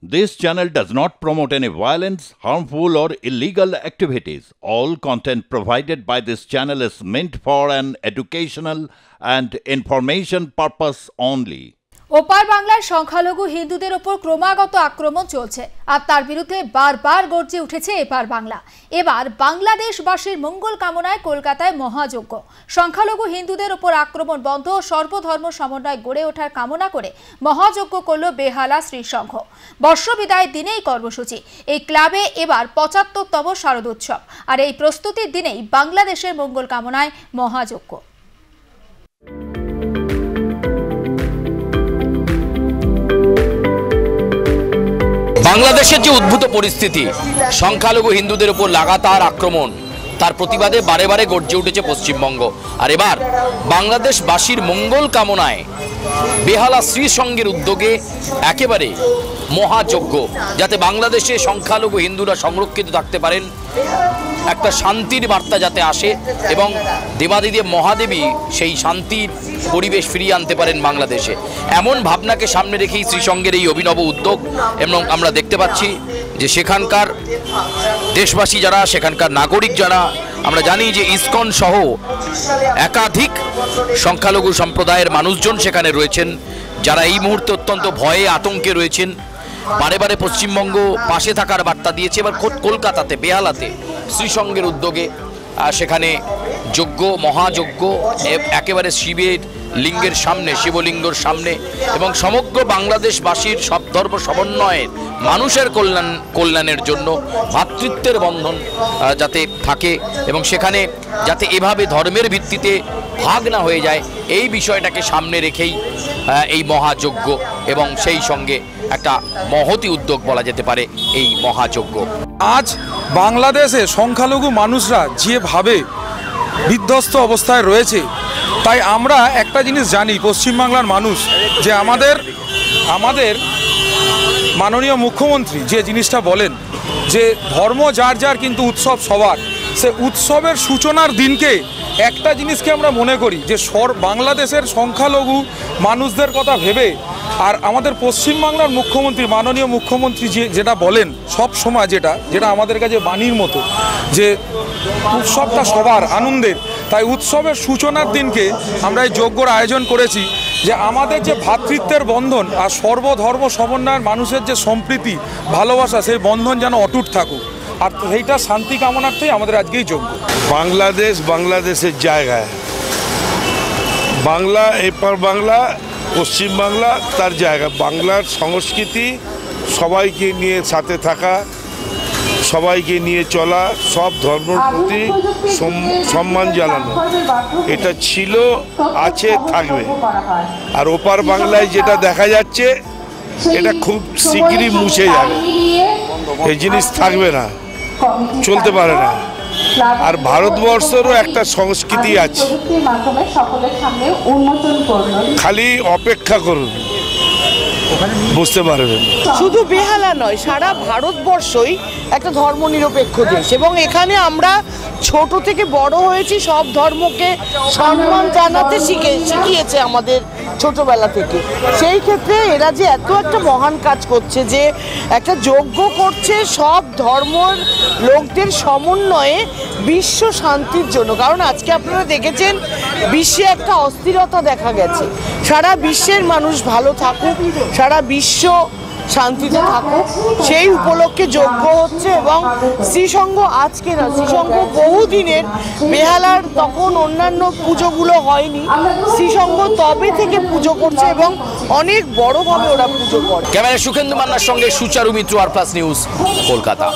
This channel does not promote any violence, harmful, or illegal activities. All content provided by this channel is meant for an educational and information purpose only. ওপার বাংলার সংখ্যালঘু হিন্দুদের ওপর ক্রমাগত আক্রমণ চলছে আর তার বিরুদ্ধে বারবার গর্জে উঠেছে এপার বাংলা। এবার বাংলাদেশবাসীর মঙ্গল কামনায় কলকাতায় মহাযজ্ঞ। সংখ্যালঘু হিন্দুদের ওপর আক্রমণ বন্ধ ও সর্বধর্ম সমন্বয় গড়ে ওঠার কামনা করে মহাযজ্ঞ করল বেহালা শ্রীসংঘ। বর্ষবিদায়ের দিনে এই কর্মসূচি। এই ক্লাবে এবার ৭৫তম শারদোৎসব আর এই প্রস্তুতির দিনেই বাংলাদেশের মঙ্গল কামনায় মহাযজ্ঞ। বাংলাদেশের যে উদ্ভূত পরিস্থিতি, সংখ্যালঘু হিন্দুদের উপর লাগাতার আক্রমণ, তার প্রতিবাদে বারে বারে গর্জে উঠেছে পশ্চিমবঙ্গ। আর এবার বাংলাদেশবাসীর মঙ্গল কামনায় বেহালা শ্রীসংঘের উদ্যোগে একেবারে মহাযজ্ঞ, যাতে বাংলাদেশে সংখ্যালঘু হিন্দুরা সংরক্ষিত থাকতে পারেন, একটা শান্তির বার্তা যাতে আসে এবং দেবাদিদেব মহাদেবী সেই শান্তির পরিবেশ ফিরিয়ে আনতে পারেন বাংলাদেশে। এমন ভাবনাকে সামনে রেখেই শ্রীসংঘের এই অভিনব উদ্যোগ। এবং আমরা দেখতে পাচ্ছি যে সেখানকার দেশবাসী যারা, সেখানকার নাগরিক যারা, আমরা জানি যে ইসকন সহ একাধিক সংখ্যালঘু সম্প্রদায়ের মানুষজন সেখানে রয়েছেন, যারা এই মুহূর্তে অত্যন্ত ভয়ে আতঙ্কে রয়েছেন। বারে বারে পশ্চিমবঙ্গ পাশে থাকার বার্তা দিয়েছে। এবার কলকাতাতে বেহালাতে শ্রীসংঘের উদ্যোগে সেখানে যজ্ঞ, মহাযজ্ঞ একেবারে শিবের লিঙ্গের সামনে, শিবলিঙ্গর সামনে, এবং সমগ্র বাংলাদেশবাসীর সব ধর্ম সমন্বয়ের মানুষের কল্যাণের জন্য ভ্রাতৃত্বের বন্ধন যাতে থাকে এবং সেখানে যাতে এভাবে ধর্মের ভিত্তিতে ভাগ না হয়ে যায়, এই বিষয়টাকে সামনে রেখেই এই মহাযজ্ঞ এবং সেই সঙ্গে একটা মহতি উদ্যোগ বলা যেতে পারে এই মহাযজ্ঞ। আজ বাংলাদেশে সংখ্যালঘু মানুষরা যেভাবে বিধ্বস্ত অবস্থায় রয়েছে, তাই আমরা একটা জিনিস জানি, পশ্চিমবাংলার মানুষ, যে আমাদের মাননীয় মুখ্যমন্ত্রী যে জিনিসটা বলেন যে ধর্ম যার যার কিন্তু উৎসব সবার, সে উৎসবের সূচনার দিনকে একটা জিনিসকে আমরা মনে করি যে বাংলাদেশের সংখ্যালঘু মানুষদের কথা ভেবে। আর আমাদের পশ্চিমবাংলার মুখ্যমন্ত্রী, মাননীয় মুখ্যমন্ত্রী যেটা বলেন সব সময়, যেটা আমাদের কাছে বাণীর মতো, যে উৎসবটা সবার আনন্দের, তাই উৎসবের সূচনার দিনকে আমরা এই যজ্ঞর আয়োজন করেছি যে আমাদের যে ভ্রাতৃত্বের বন্ধন আর সর্বধর্ম সমন্বয়ের মানুষের যে সম্প্রীতি, ভালোবাসা, সেই বন্ধন যেন অটুট থাকুক। আর সেইটা শান্তি কামনার্থেই আমাদের আজকেই যজ্ঞ। বাংলাদেশের জায়গায় বাংলা, এপার বাংলা, পশ্চিম বাংলা তার জায়গা। বাংলার সংস্কৃতি, সবাইকে নিয়ে সাথে থাকা, সবাইকে নিয়ে চলা, সব ধর্মের প্রতি সম্মান জানানো, এটা ছিল, আছে, থাকবে। আর ওপার বাংলায় যেটা দেখা যাচ্ছে, এটা খুব শীঘ্রই মুছে যাবে। এই জিনিস থাকবে না, চলতে পারে না। আর ভারতবর্ষেরও একটা সংস্কৃতি আছে, খালি অপেক্ষা করুন, বুঝতে পারবেন। শুধু বেহালা নয়, সারা ভারতবর্ষই একটা ধর্মনিরপেক্ষ দেশ এবং এখানে আমরা ছোট থেকে বড় হয়েছি, সব ধর্মকে সম্মান জানাতে শিখিয়েছে আমাদের ছোটবেলা থেকে। সেই ক্ষেত্রে এরা যে এত একটা মহান কাজ করছে, যে একটা যজ্ঞ করছে সব ধর্মের লোকদের সমন্বয়ে বিশ্ব শান্তির জন্য। কারণ আজকে আপনারা দেখেছেন বিশ্বে একটা অস্থিরতা দেখা গেছে। সারা বিশ্বের মানুষ ভালো থাকুক, সারা বিশ্ব শান্তিতে থাকুক, সেই উপলক্ষে যজ্ঞ হচ্ছে। এবং শ্রীসংঘ আজকে না, শ্রীসংঘ বহুদিনের, বেহালার তখন অন্যান্য পুজোগুলো হয়নি, শ্রীসংঘ তবে থেকে পুজো করছে এবং অনেক বড়ভাবে ওরা পুজো করে। ক্যামেরা সুখেন্দু মান্নার সঙ্গে সুচারু মিত্র, আর প্লাস নিউজ, কলকাতা।